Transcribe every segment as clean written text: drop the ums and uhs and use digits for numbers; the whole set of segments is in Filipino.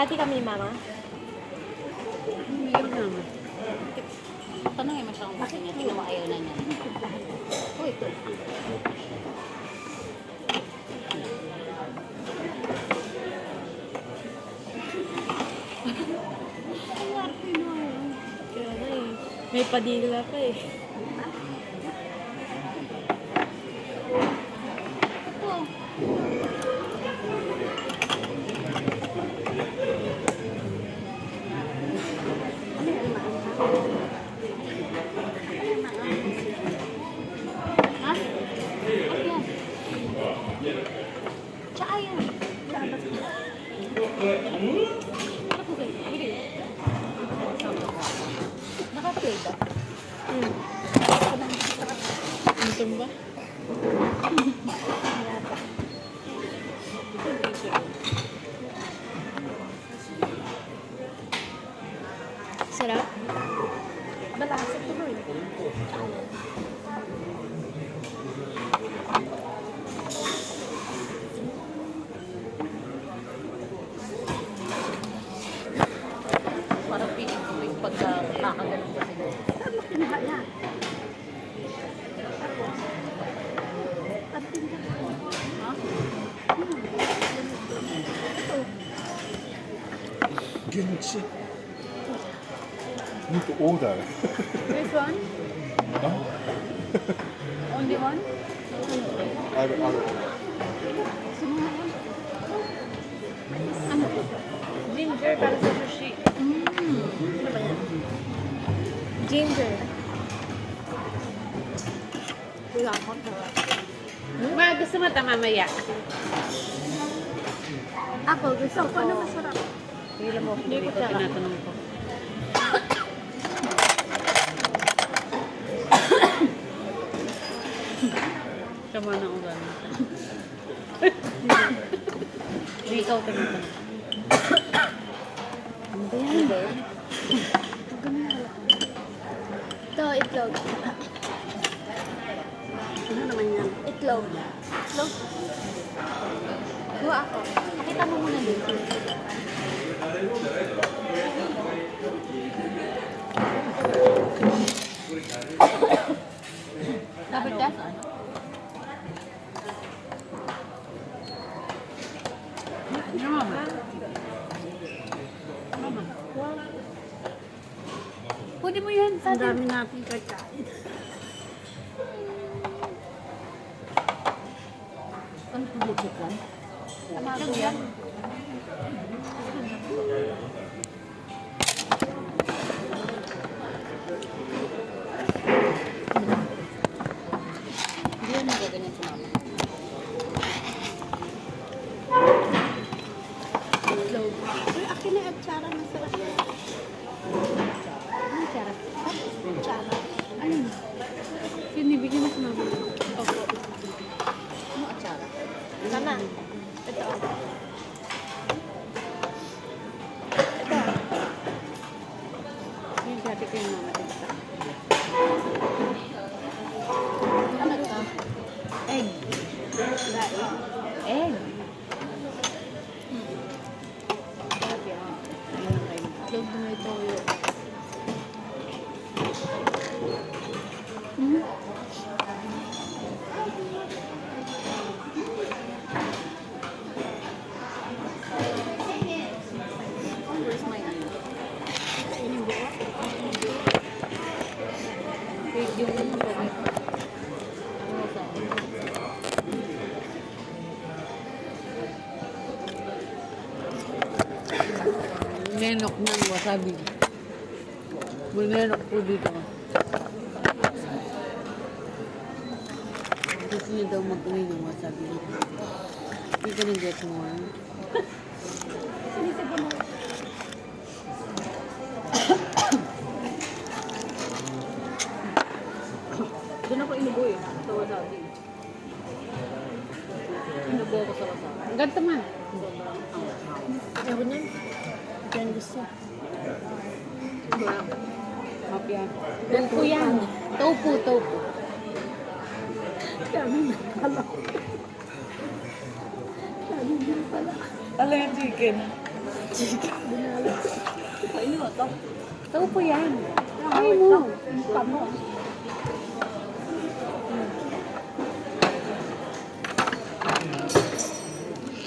Hati kami, Mama. Mayroon naman. Tanongin mo siya kung gusto niya. Tingnan mo ayaw na niya. Oh, ito. Kaya na eh. May padilla pa eh. Ha? Ano yan? Tsaka yan. Nakapay ba? Antum ba? Sarap? Balasag tuloy. Parang piling ko yung pagka nakaganon ko sila. Tama, kinuha na. Ha? Kimchi. Need to order. Which one? Huh? Only one? I will. Ano? Ginger para sa sushi. Ginger. Wala ko. Ma, gusto mo ito mamaya? Ako, gusto ko. Ano masarap? Hila mo. Hindi ko tinatanong ko. Sama na ulan. Hindi ikaw tinatanong. Ano ba yan? Ito, itlog. Ano naman yan? Itlog. Itlog? Kuha ako. Pakita mo muna dito. Dapat ka? Ano mama? Mama. Pwede mo yan sa Ang atin. dami natin kakain. Ano po dito lang? Tama ko yan. Hindi yan nagaganyan si mama. Itlog. Uy, akin na at tsara masarap. Ano tsara? Tsara. Ano? Sinibigyan mo sa mama. Opo. Ano at tsara? Tama. Ito. Ito. Yung dati ko yung mama dito. Ano ito? Egg. Egg. Sarap yan. Ayun ang kain. Itlog na may toyo. Where's my ano? Yung buo? Egg yung toyo. Ano sabi? Nenok ng wasabi. May nenok po dito. Gusto niya daw mag-uwi ng wasabi. You gonna get more. Doon ako inubo eh. Sa wasabi. Inubo ako sa wasabi. Ang ganda man. Sobrang Ayaw niyan. Yan gusto. Mapya. Tofu yan. Tofu, tofu. Kami na pala. Kami na pala. Alam yung chicken. Kainin mo to. Tofu yan. Ay mo. Pamo.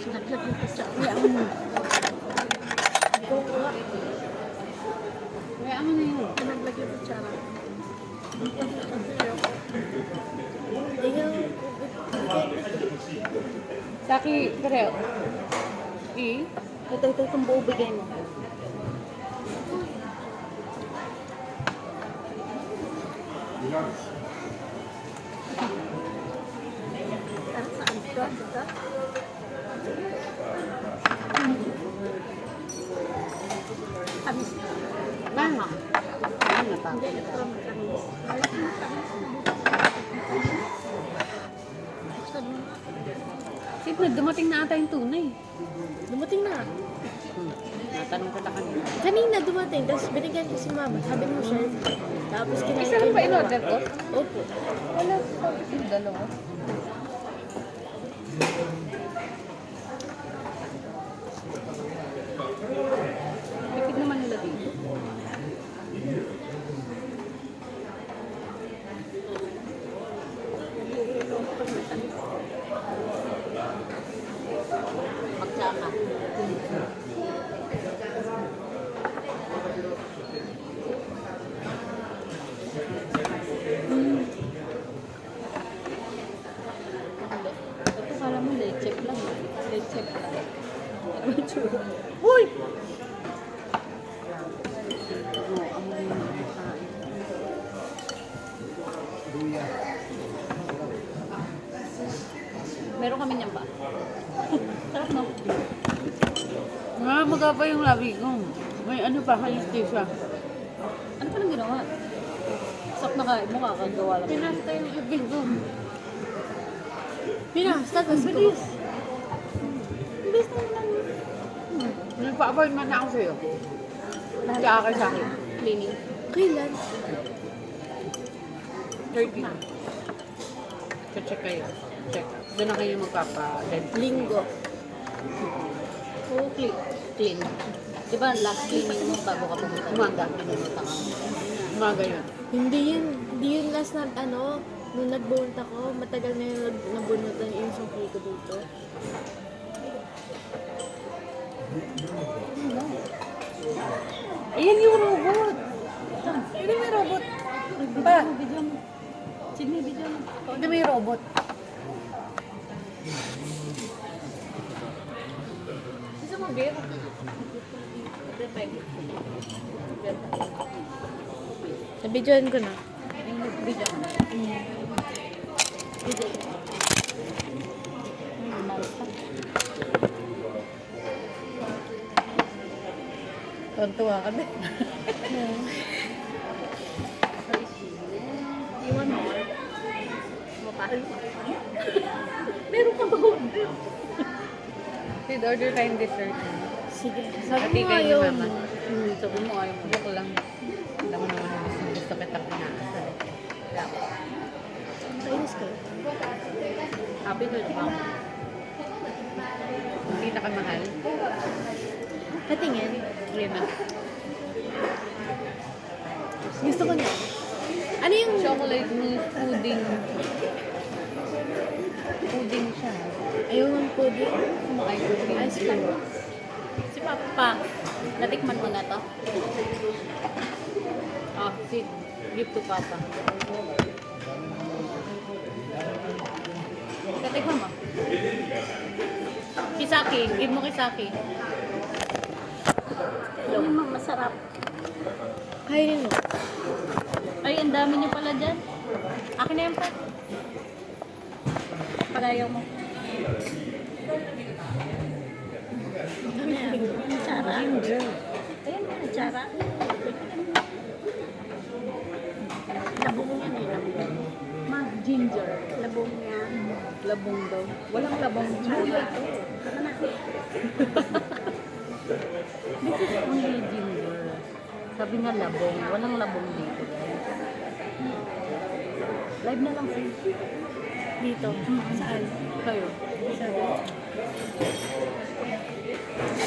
Naglag na sa kaya mo. Kaya mo na yun. Naglag yung kutsara. Saki, kareo. Ito itong buo bigay mo. Saan ka? Tamis. Mama. Ano pa? Sip na, dumating na ata yung tunay. Dumating na. Natanong ko na kanina. Kanina dumating, tapos binigyan ko si mama. Sabi mo, sir. Tapos kinain Isa lang ba in-order ko? Opo. Wala. Yung dalawa. Tipid naman nila dito. Magsama. Ito kala mo leche lang. Leche lang. Ano yung tsura? Uy! Oo, ang mga nakain. Meron kami niyan ba? Sarap no? Magapa yung labi ko. May ano pa, anesthesia. Ano pa nang ginawa? Sak na kain mo, kakagawa lang. Pinasta yung ibig ko. Pinasta, tapos ko. Bilis. Bilis na lang. Nagpa-appointment na ako sa'yo. Sa akin. Cleaning. Kailan? 30 na. Check kayo. Check. Doon na kayo magpapa-dent. Linggo. Oo, clean. Diba last cleaning mo bago ka pumunta? Umaga. Pinunta ka. Umaga yun. Hindi yun last na, nung nagbunot ako, matagal na yung nabunutan yung sungkay ko dito. Ayan yung robot. Hindi may robot. Ba? Video mo. Sydney, video mo. Hindi may robot. Gusto mo beer? Nabidyoan ko na. Video mo. Video. Malas pa. Tontuwa ka na. You want more? Mo pa? Meron ka ba order? Sid, order tayong dessert. Sige. Ati Sabi mo kayo ni ayaw Mama. mo. Sabi mo ayaw mo. Joke lang. Alam mo naman gusto kitang inaasal. Kainis kayo. Happy to the mom. Hindi na kamahal. Patingin. Yan na. Gusto ko na. Ano yung Chocolate mousse pudding. Pudding siya. ayaw ng pudding? Kumakain pudding. Ice cream. Si Papa, natikman mo na to? Oh, Sid. Gift to Papa. Katikman mo. Kisaki, give mo Kisaki. Ano mang masarap. Kainin mo. Ay, ang dami niyo pala dyan. Akin na yan pa. Pagayaw mo. Ano yan? Tsara. Ayan na, tsara. Labong yan eh. Labong. Ma, ginger. Labong yan. Labong daw. Walang labong. Chula ito. This is only ginger. Sabi nga labong. Walang labong dito. Live na lang sis. Dito. Saan? Kayo. Sabi.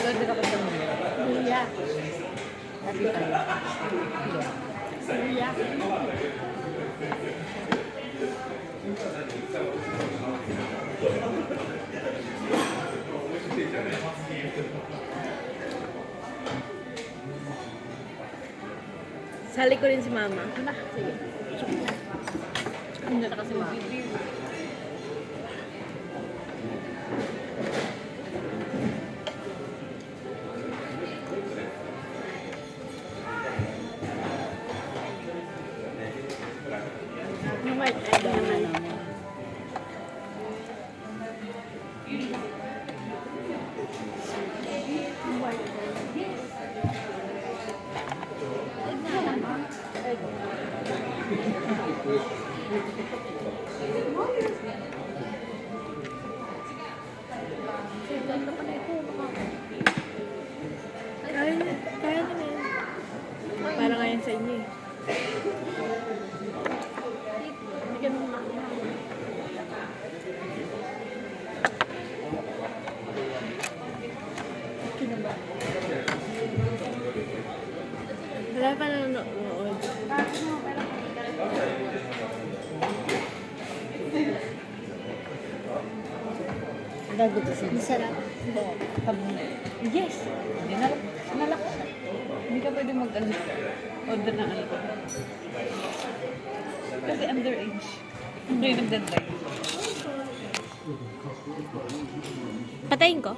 Pwede ka pa sa mga. Luya. Happy tayo. Luya. Sali ko rin si mama. Ano? Sige. Ano na kasi mga. Yung white egg naman. Yung white egg. Kaya nyo na yun. Para ngayon sa inyo eh. Bigyan mo mama. Okay na ba? Wala pa nanonood. Gago to siya. Masarap. Yes! Hindi na. Nalak siya. Hindi ka pwede order ng alcohol. Kasi underage. Hindi nag-deadline. Patayin ko?